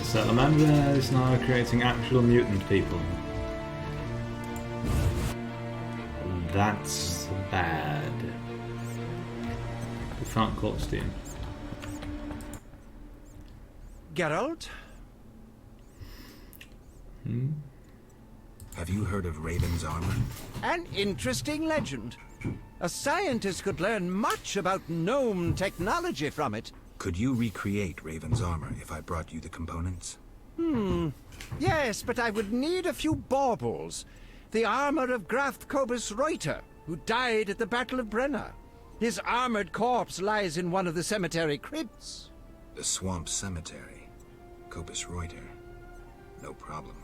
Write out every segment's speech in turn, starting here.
Salamander is now creating actual mutant people. That's bad. We found Goldstein. Geralt? Have you heard of Raven's armor? An interesting legend. A scientist could learn much about gnome technology from it. Could you recreate Raven's armor if I brought you the components? Yes, but I would need a few baubles. The armor of Graf Kobus Reuter, who died at the Battle of Brenna. His armored corpse lies in one of the cemetery crypts. The Swamp Cemetery. Kobus Reuter. No problem.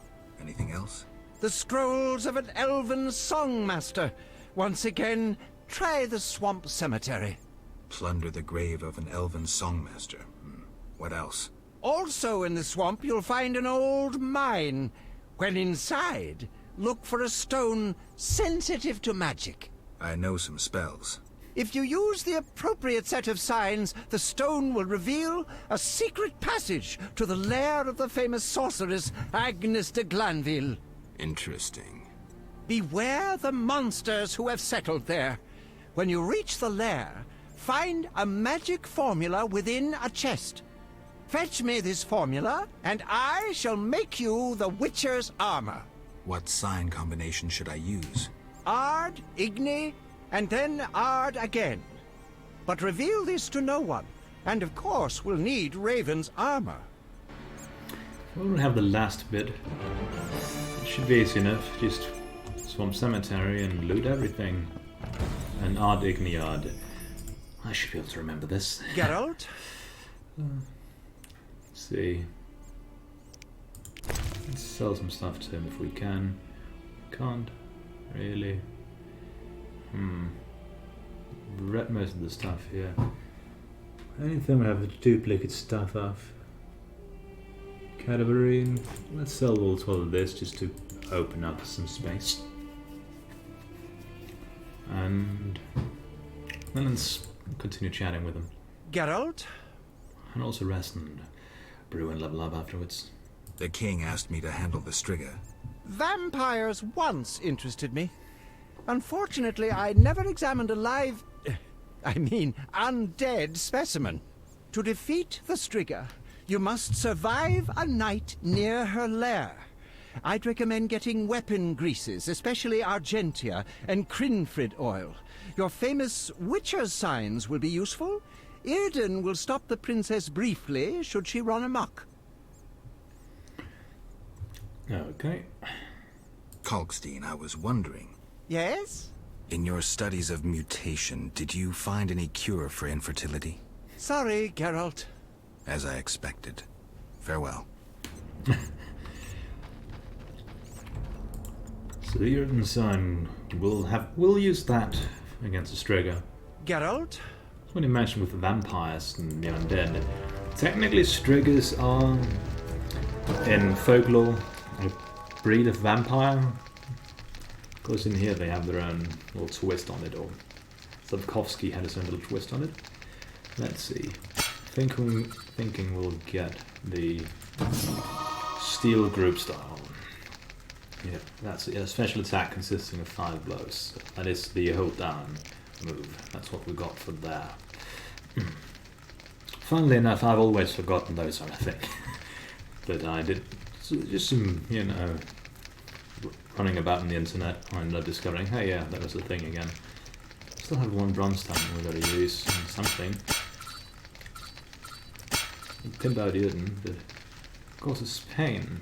Anything else? The scrolls of an elven songmaster. Once again, try the Swamp Cemetery. Plunder the grave of an elven songmaster. What else? Also in the swamp, you'll find an old mine. When inside, look for a stone sensitive to magic. I know some spells. If you use the appropriate set of signs, the stone will reveal a secret passage to the lair of the famous sorceress Agnes de Glanville. Interesting. Beware the monsters who have settled there. When you reach the lair, find a magic formula within a chest. Fetch me this formula, and I shall make you the Witcher's armor. What sign combination should I use? Ard, Igni, and then Ard again. But reveal this to no one, and of course we'll need Raven's armor. We'll have the last bit. It should be easy enough. Just Swamp Cemetery and loot everything. And Ard Igni Ard. I should be able to remember this. Geralt? Let's see. Let's sell some stuff to him if we can. Can't really. Read most of the stuff here. Anything we have the duplicate stuff of. Cadaverine. Let's sell all 12 of this just to open up some space. And then let's continue chatting with him. Geralt? And also rest and brew and level up afterwards. The king asked me to handle the Striga. Vampires once interested me. Unfortunately, I never examined a live... undead specimen. To defeat the Striga, you must survive a night near her lair. I'd recommend getting weapon greases, especially Argentia and Crinfrid oil. Your famous Witcher signs will be useful. Irden will stop the princess briefly, should she run amok. Okay. Kalkstein, I was wondering. Yes? In your studies of mutation, did you find any cure for infertility? Sorry, Geralt. As I expected. Farewell. So the Irden sign we'll use that against the Striga. Geralt? When you mentioned with the vampires and the undead, technically Strigas are in folklore a breed of vampire. Of course, in here they have their own little twist on it, or Sapkowski had his own little twist on it. Let's see. Thinking we'll get the steel group style. Yeah, that's a special attack consisting of 5 blows. That is the hold down move. That's what we got for there. Funnily enough, I've always forgotten those, I think. But I did just some, running about on the internet and discovering, hey, yeah, that was the thing again. Still have one bronze tank we've got to use and something. Pimp out Irden, but causes pain.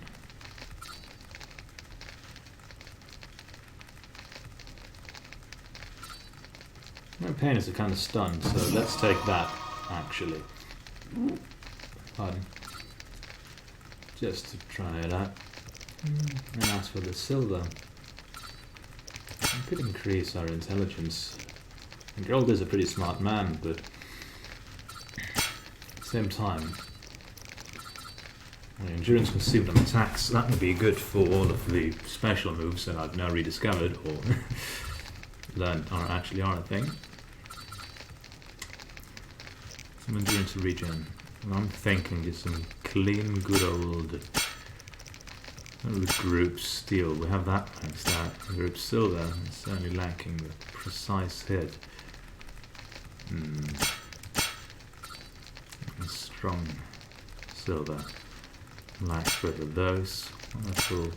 No pain is a kind of stun, so let's take that, actually. Pardon. Just to try it out. And as for the silver, we could increase our intelligence. And Geralt is a pretty smart man, but at the same time, endurance consumed on attacks, that would be good for all of the special moves that I've now rediscovered, or learned actually are a thing. Some endurance to regen. I'm thinking just some clean, good old group steel. We have that maxed out. Group silver is certainly lacking the precise hit. Strong silver lacks both of those. That will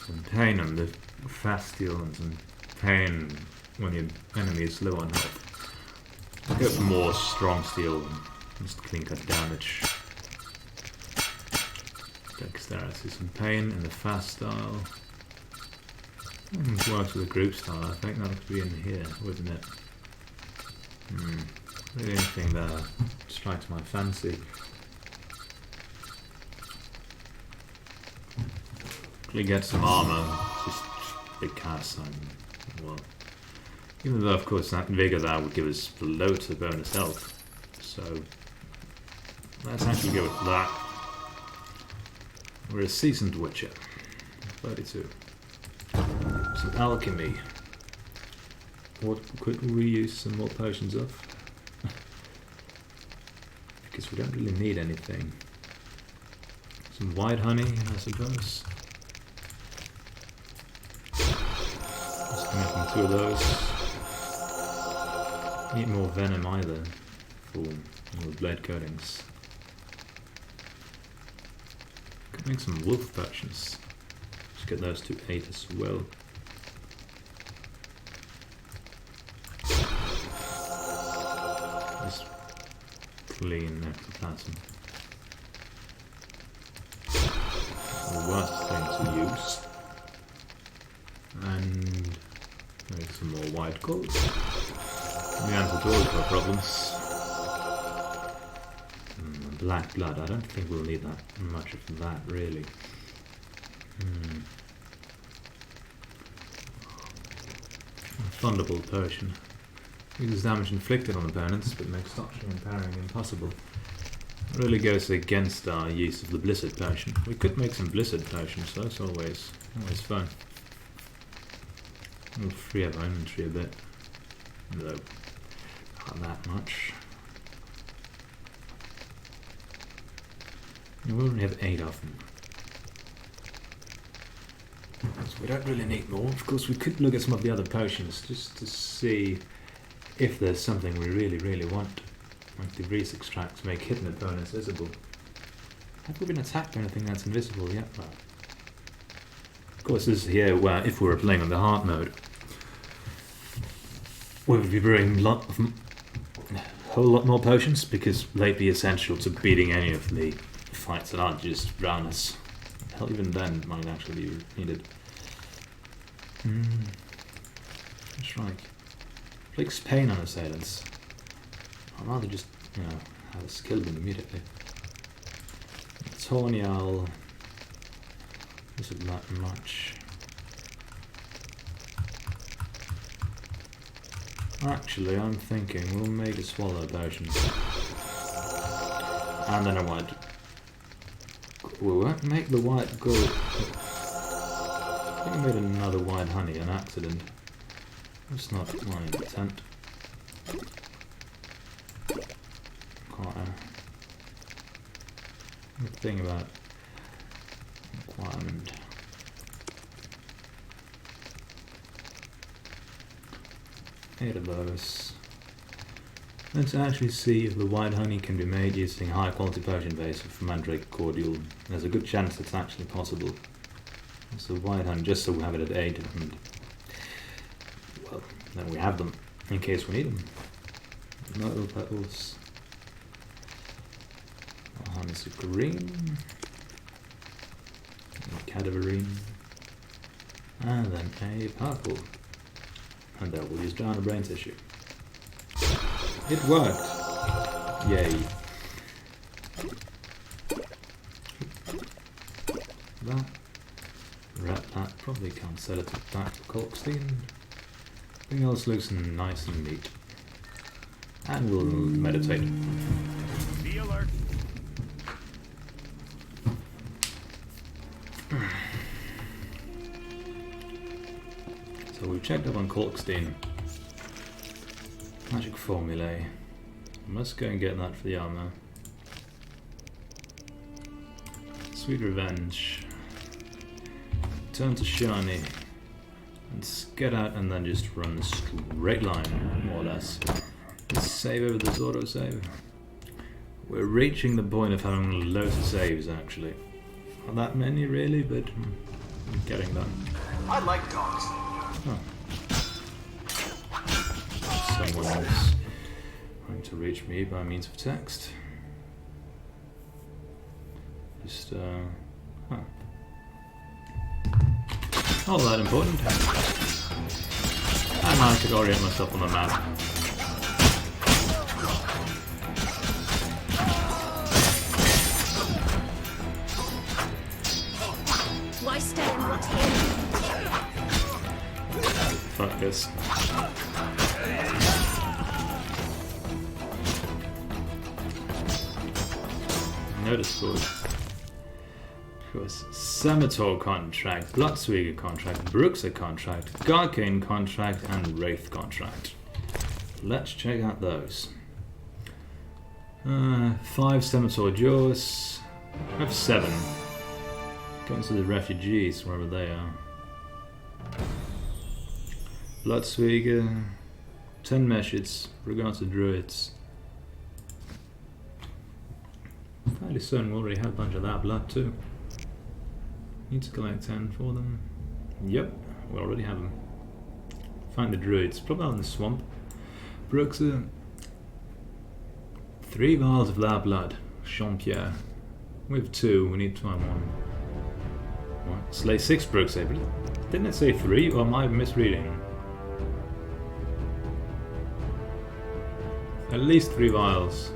some pain on the fast steel and some pain when your enemy is low on health. I'll go for more strong steel and just clean cut damage. Dexterity, some pain in the fast style. It works with the group style. I think that would be in here, wouldn't it? Really anything there strikes my fancy. Quickly get some armor, just big cast sign. Well, even though of course that vigor there would give us loads of bonus health. So let's actually go with that. We're a seasoned witcher. 32. Some alchemy. What could we use some more potions of? Because we don't really need anything. Some white honey, I suppose. Just making 2 of those. Need more venom either for all the blade coatings. Could make some wolf potions. Just get those to 8 as well. Just clean ectoplasm. The worst thing to use. And maybe some more white gold. The answer to all of our problems. Black blood, I don't think we'll need that much of that really. Thunderbolt potion. Uses damage inflicted on opponents, but makes dodging and parrying impossible. It really goes against our use of the blizzard potion. We could make some blizzard potions, so that's always fun. We'll free up our inventory a bit. Though, not that much. We only have 8 of them. So we don't really need more. Of course, we could look at some of the other potions just to see if there's something we really want. Like the grease extracts make hidden opponents visible. Have we been attacked by anything that's invisible yet? Well, of course, this is here where if we were playing on the hard mode, we would be brewing a whole lot more potions because they'd be essential to beating any of the fights that aren't just around us. Hell, even then might actually be needed. Strike. Inflicts pain on assailants. I'd rather just, have us kill them immediately. Tornial isn't that much. Actually, I'm thinking we'll make a swallow potion. And then a white. We won't make the white gold. I think I made another white honey an accident. That's not my intent. Quite a good thing about requirement. Eight of those. Let's actually see if the white honey can be made using high quality potion base of mandrake cordial. There's a good chance it's actually possible. So white honey, just so we have it at 8, and well, then we have them in case we need them. Myrtle petals. Honey's green. Cadaverine. And then a purple. And there we'll use giant brain tissue. It worked! Yay. That. Wrap that. Probably can't sell it back to Corkstein. Everything else looks nice and neat. And we'll meditate. Be alert. So we've checked up on Corkstein. Magic formulae. Must go and get that for the armor. Sweet revenge. Turn to shiny. And get out and then just run a straight line, more or less. Let's save over this autosave. We're reaching the point of having loads of saves actually. Not that many really, but I'm getting them. I like dogs. Oh. Someone's trying to reach me by means of text. Just, huh. Not that important. I managed to orient myself on the map. Why stand what's here? Fuck this. Notice code. Scimitar contract, Bloodsweeger contract, Bruxer contract, Garcane contract, and Wraith contract. Let's check out those. 5 Scimitar Jaws. I have 7. Going to the refugees, wherever they are. Bloodsweeger, 10 Meshids, regard to Druids. Fairly certain we already have a bunch of that blood too. Need to collect 10 for them. Yep, we already have them. Find the Druids, probably out in the swamp. Bruxer, 3 vials of that blood. Champierre. We have 2, we need to find 1. What? Slay 6 Bruxer, but didn't it say 3, or am I misreading? At least 3 vials.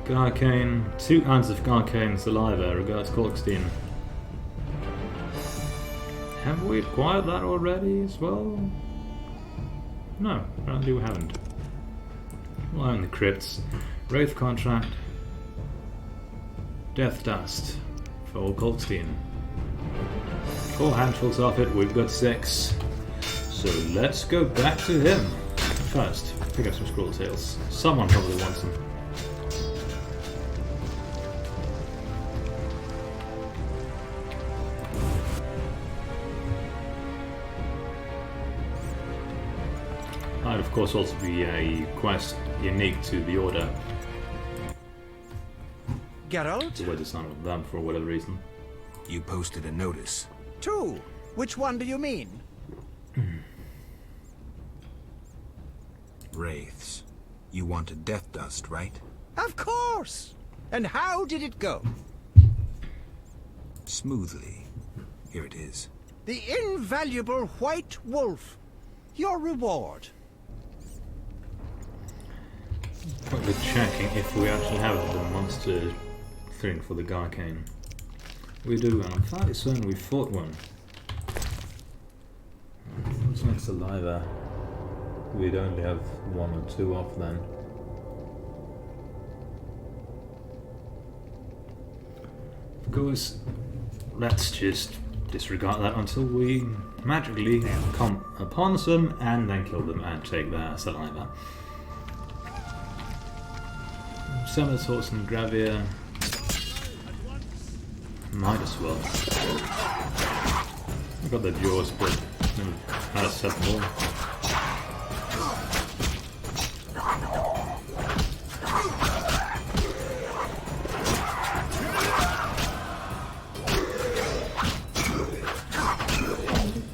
Garcane, 2 ounces of Garcane saliva, regards Colkstein. Have we acquired that already as well? No, apparently we haven't. We'll own the crypts. Wraith contract. Death dust for old Colkstein. 4 handfuls of it, we've got 6. So let's go back to him. First, pick up some scroll tails. Someone probably wants them. Might of course also be a quest unique to the Order. Geralt? The way to sign with them for whatever reason. You posted a notice. 2. Which one do you mean? Wraiths. You wanted death dust, right? Of course! And how did it go? Smoothly. Here it is. The invaluable White Wolf. Your reward. Quickly checking if we actually have the monster thing for the Garcane. We do, and I'm fairly certain we fought one. What's next saliva? We'd only have 1 or 2 off then. Of course, let's just disregard that until we magically come upon some and then kill them and take their saliva. Summersaults and Gravier. Might as well. I got the jaws, but not a set more.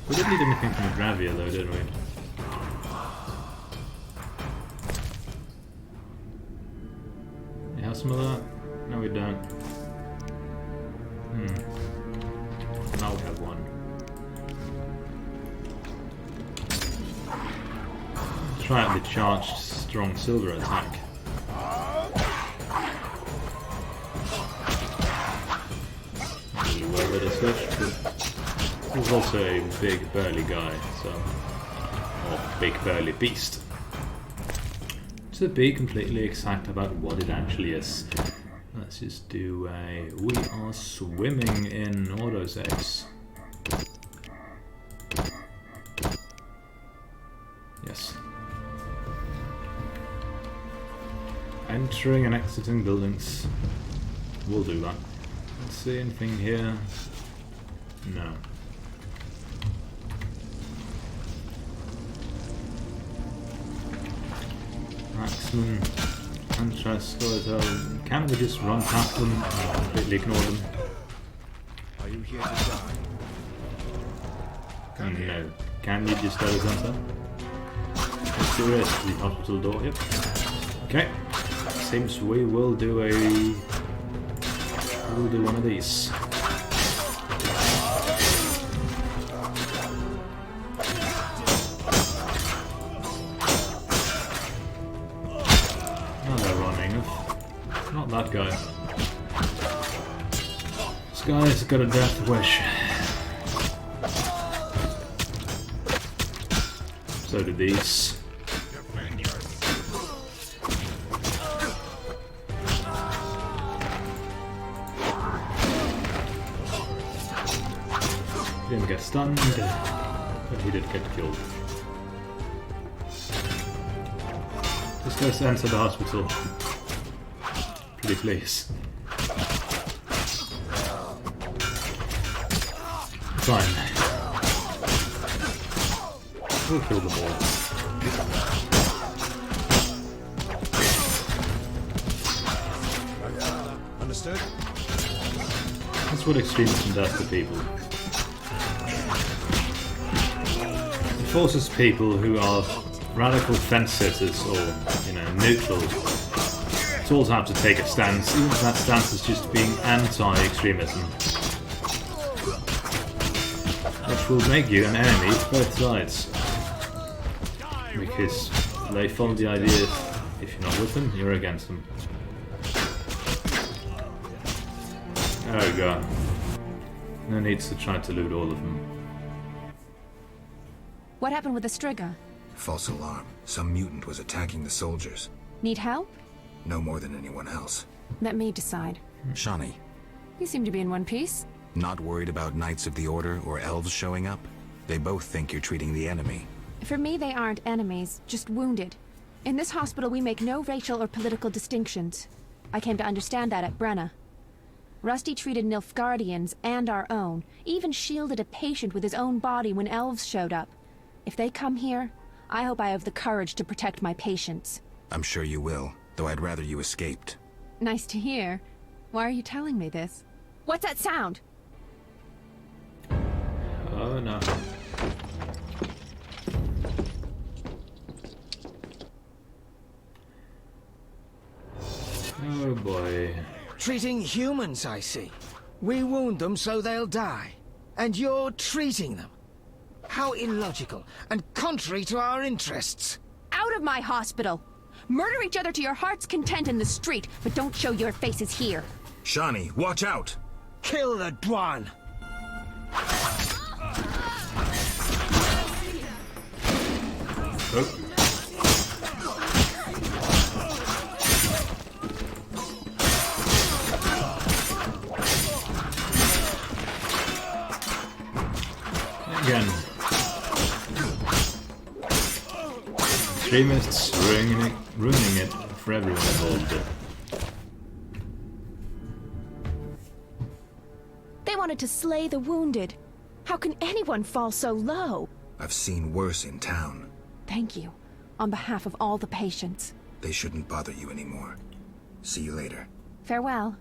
We didn't need anything from the Gravier though, did we? You have some of that? No, we don't. Now we have 1. Try out the charged strong silver attack. Whether it is such, but he's also a big burly guy, so or big burly beast. To be completely exact about what it actually is. Let's just do a... We are swimming in autosaves. Yes. Entering and exiting buildings. We'll do that. Let's see anything here. No. Maximum interest as Can't we just run past them and completely ignore them? Are you here to die? No. Can you just let us enter? Let's do this. The hospital door, yep. Okay. Seems we will do one of these. Oh, they're running. Not that guy. This guy's got a death wish. So do these. He didn't get stunned, but he did get killed. Just let's enter the hospital. Pretty please. Fine. We'll kill them all. Understood? That's what extremism does to people. It forces people who are radical fence sitters or, neutral to also have to take a stance, even if that stance is just being anti-extremism. Which will make you an enemy to both sides. Because they follow the idea if you're not with them, you're against them. Oh god. No need to try to loot all of them. What happened with the Striga? False alarm. Some mutant was attacking the soldiers. Need help? No more than anyone else. Let me decide. Shawnee, You seem to be in one piece. not worried about Knights of the Order or elves showing up? They both think you're treating the enemy. For me, they aren't enemies, just wounded. In this hospital, we make no racial or political distinctions. I came to understand that at Brenna. Rusty treated Nilfgaardians and our own, even shielded a patient with his own body when elves showed up. If they come here, I hope I have the courage to protect my patients. I'm sure you will, though I'd rather you escaped. Nice to hear. Why are you telling me this? What's that sound? Oh no. Oh boy. Treating humans, I see. We wound them so they'll die. And you're treating them. How illogical and contrary to our interests. Out of my hospital! Murder each other to your heart's content in the street, but don't show your faces here. Shawnee, watch out! Kill the Dwan! Oh. Again. Extremists ruining it for everyone involved. They wanted to slay the wounded. How can anyone fall so low? I've seen worse in town. Thank you, on behalf of all the patients. They shouldn't bother you anymore. See you later. Farewell.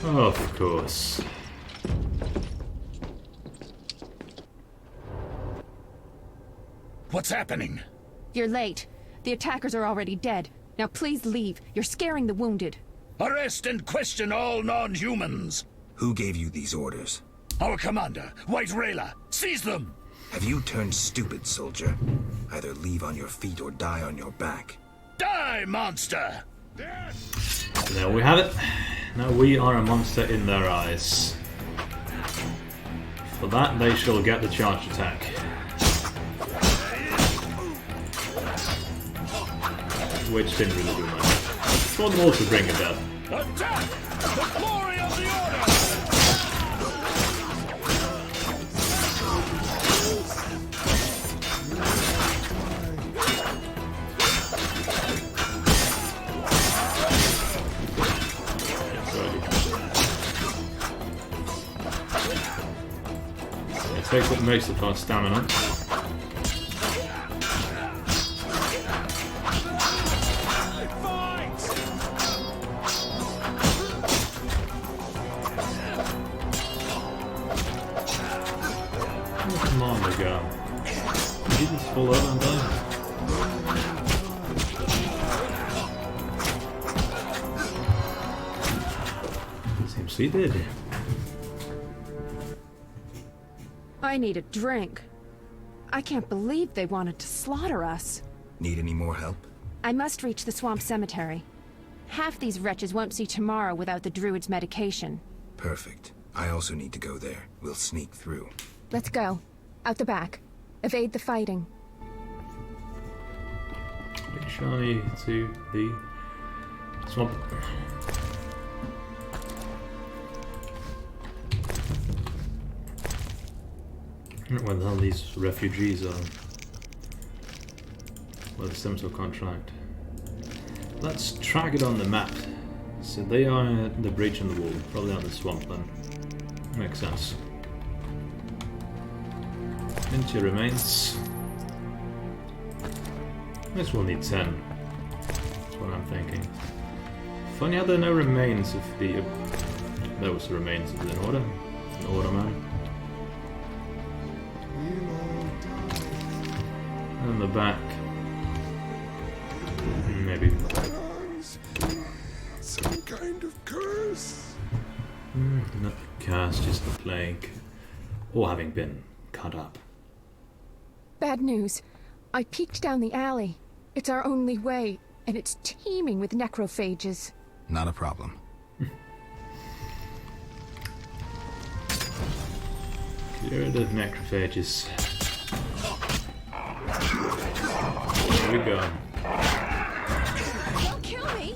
Of course. What's happening? You're late. The attackers are already dead. Now please leave. You're scaring the wounded. Arrest and question all non-humans. Who gave you these orders? Our commander, White Rayla. Seize them! Have you turned stupid, soldier? Either leave on your feet or die on your back. Die, monster! There we have it. Now we are a monster in their eyes. For that, they shall get the charge attack. Which didn't really do much. One more to bring it down. Attack! The glory of the Order! takes up most of our stamina. Come on, the girl. Did you just fall over and die? Seems he did. I need a drink. I can't believe they wanted to slaughter us. Need any more help? I must reach the swamp cemetery. Half these wretches won't see tomorrow without the druid's medication. Perfect. I also need to go there. We'll sneak through. Let's go. Out the back. Evade the fighting. Pretty shy to the swamp. I don't know where the hell these refugees are. Well, there's some sort of contract. Let's track it on the map. So they are at the breach in the wall, probably on the swamp then. Makes sense. Into remains. This will need 10. That's what I'm thinking. Funny how there are no remains of the... those remains of the order. An order man. And the back. Maybe. Some kind of curse. Not the curse, just the plague. Or having been cut up. Bad news. I peeked down the alley. It's our only way, and it's teeming with necrophages. Not a problem. Cleared of necrophages. Here we go. Don't kill me!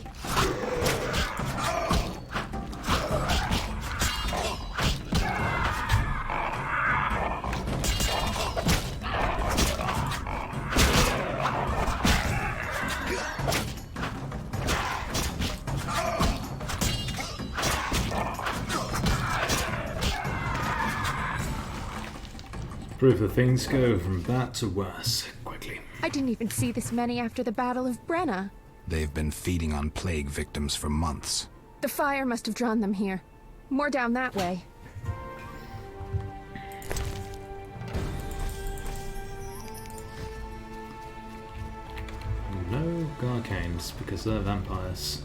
Proof that things go from bad to worse quickly. I didn't even see this many after the Battle of Brenna. They've been feeding on plague victims for months. The fire must have drawn them here. More down that way. No Garcanes, because they're vampires.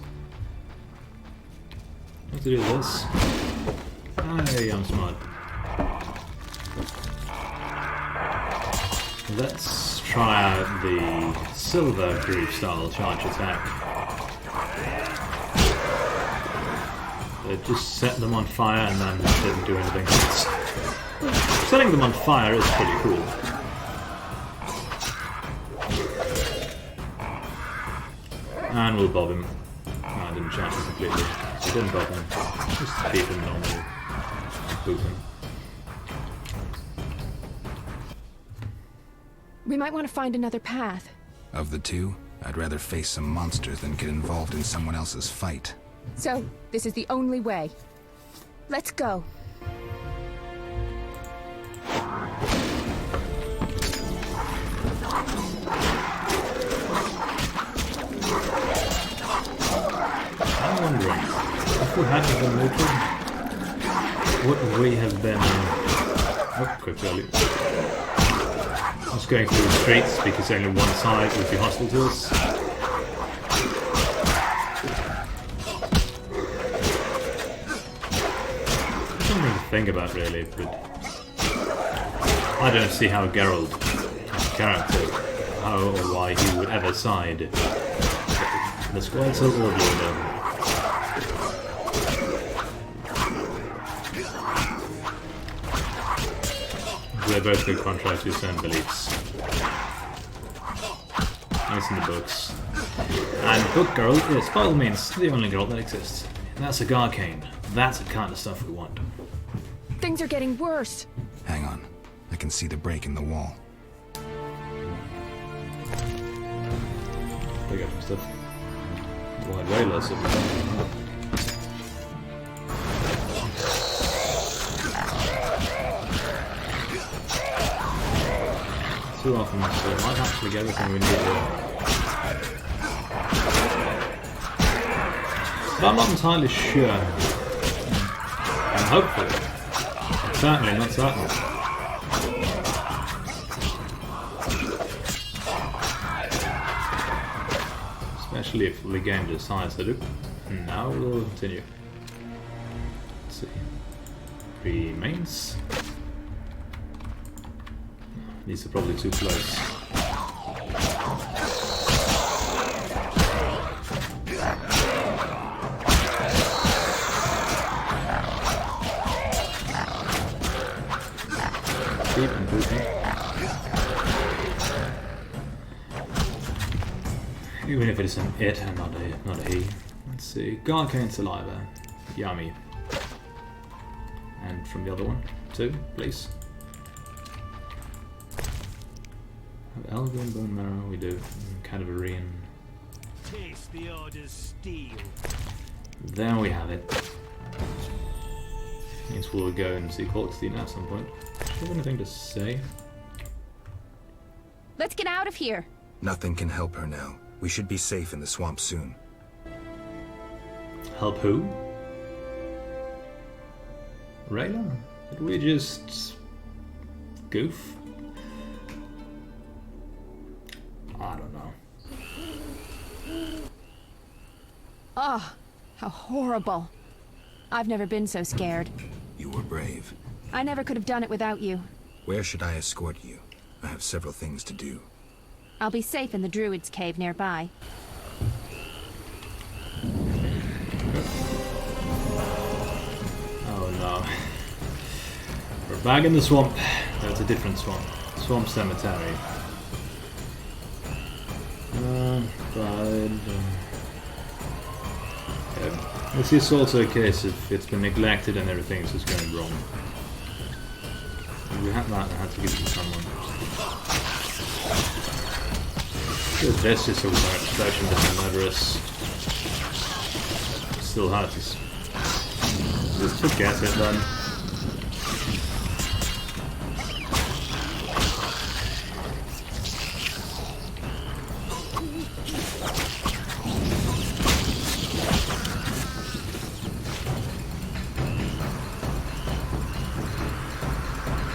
How to do this? Hey, I'm smart. Let's try out the silver group style charge attack. They just set them on fire and then didn't do anything else. Setting them on fire is pretty cool. And we'll bob him. Oh, I didn't charge him completely. We didn't bob him. Just keep him normal. Boot him. We might want to find another path. Of the two, I'd rather face some monsters than get involved in someone else's fight. So, this is the only way. Let's go. I'm wondering, if we hadn't been neutral, would we have been... oh, quick value. Just going through the streets because only one side would be hostile to us. Something to think about really, but I don't see how Geralt, his character, how or why he would ever side. The squad's so orderly though. They're both good contrast to certain beliefs. Nice in the books. And Book Girl is, by all means, the only girl that exists. And that's a Garcane. That's the kind of stuff we want. Things are getting worse. Hang on. I can see the break in the wall. Pick up some stuff. Wide way less of it. too often, so it might actually get everything we need here. But I'm not entirely sure. I'm hopeful. Certainly not certain. Especially if the game decides to do. Now we'll continue. Let's see. Remains. These are probably too close. Keep improving. Even if it's an it and not a he. Let's see. Garcane saliva. Yummy. And from the other one, too, please. Have Elgin, bone marrow, we do. Cadaverine. Taste the order's steel. There we have it. Means we'll go and see Corkstein at some point. Do you have anything to say? Let's get out of here. Nothing can help her now. We should be safe in the swamp soon. Help who? Rayla? Did we just goof? I don't know. Oh, how horrible. I've never been so scared. You were brave. I never could have done it without you. Where should I escort you? I have several things to do. I'll be safe in the Druid's cave nearby. Oh no. We're back in the swamp. That's a different swamp. Swamp cemetery. This is also a case if it's been neglected and everything is just going wrong. We had that, I had to give it to someone. This is a version of the murderous. Still hard to just to get it done.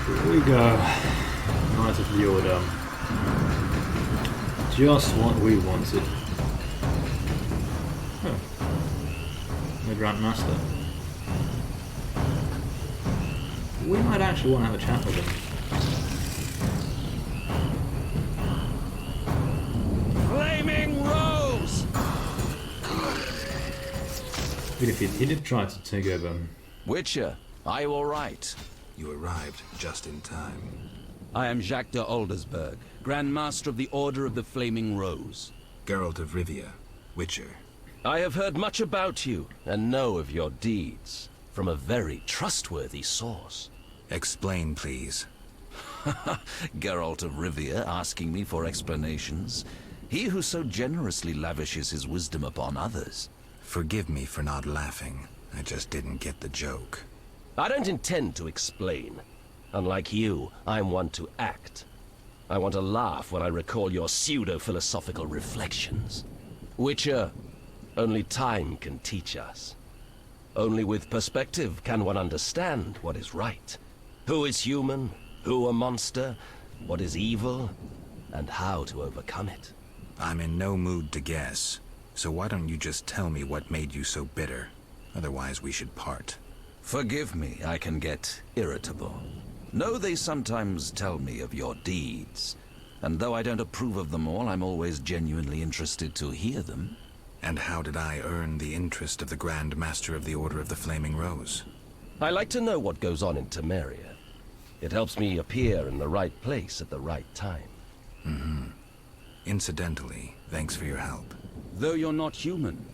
Here we go. Knight of the Order. Just what we wanted. Oh. The Grand Master. We might actually want to have a chat with him. Flaming Rose! Even if he did try to take over. Witcher, are you all right? You arrived just in time. I am Jacques de Aldersberg, Grand Master of the Order of the Flaming Rose. Geralt of Rivia, Witcher. I have heard much about you and know of your deeds from a very trustworthy source. Explain, please. Geralt of Rivia asking me for explanations. He who so generously lavishes his wisdom upon others. Forgive me for not laughing. I just didn't get the joke. I don't intend to explain. Unlike you, I'm one to act. I want to laugh when I recall your pseudo-philosophical reflections. Witcher, only time can teach us. Only with perspective can one understand what is right. Who is human, who a monster, what is evil, and how to overcome it. I'm in no mood to guess, so why don't you just tell me what made you so bitter? Otherwise we should part. Forgive me, I can get irritable. Know they sometimes tell me of your deeds, and though I don't approve of them all, I'm always genuinely interested to hear them. And how did I earn the interest of the Grand Master of the Order of the Flaming Rose? I like to know what goes on in Temeria. It helps me appear in the right place at the right time. Incidentally, thanks for your help. Though you're not human,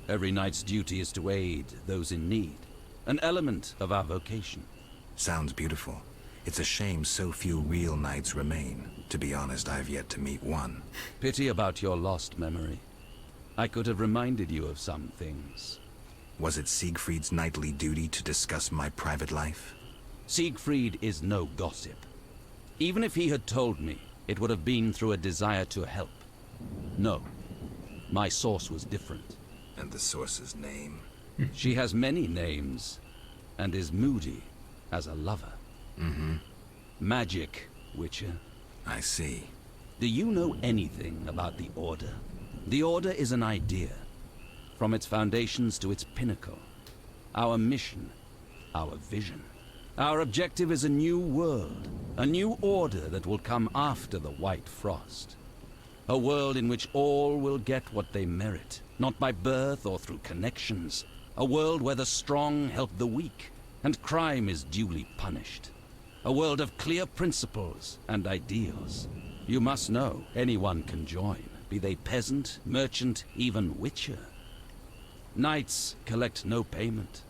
every knight's duty is to aid those in need. An element of our vocation. Sounds beautiful. It's a shame so few real knights remain. To be honest, I've yet to meet one. Pity about your lost memory. I could have reminded you of some things. Was it Siegfried's knightly duty to discuss my private life? Siegfried is no gossip. Even if he had told me, it would have been through a desire to help. No, my source was different. And the source's name? She has many names, and is moody as a lover. Mm-hmm. Magic, Witcher. I see. Do you know anything about the Order? The Order is an idea, from its foundations to its pinnacle. Our mission, our vision. Our objective is a new world, a new order that will come after the White Frost. A world in which all will get what they merit, not by birth or through connections. A world where the strong help the weak, and crime is duly punished. A world of clear principles and ideals. You must know, anyone can join, be they peasant, merchant, even witcher. Knights collect no payment,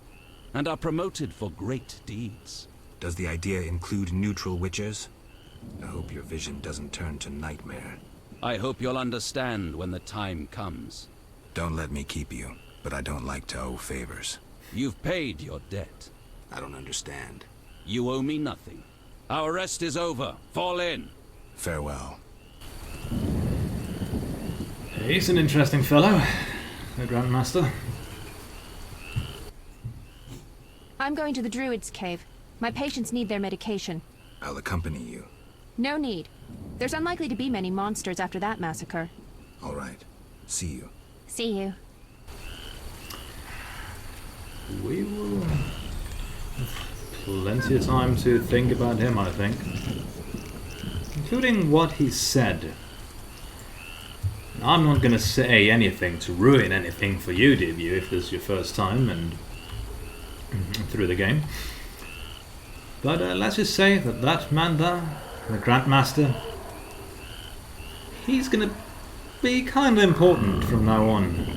and are promoted for great deeds. Does the idea include neutral witchers? I hope your vision doesn't turn to nightmare. I hope you'll understand when the time comes. Don't let me keep you, but I don't like to owe favors. You've paid your debt. I don't understand. You owe me nothing. Our rest is over. Fall in. Farewell. He's an interesting fellow, the Grandmaster. I'm going to the Druid's Cave. My patients need their medication. I'll accompany you. No need. There's unlikely to be many monsters after that massacre. All right. See you. See you. We will have plenty of time to think about him, I think. Including what he said. I'm not going to say anything to ruin anything for you, debut, if this is your first time and through the game. But let's just say that that man there, the Grandmaster, he's going to be kind of important from now on.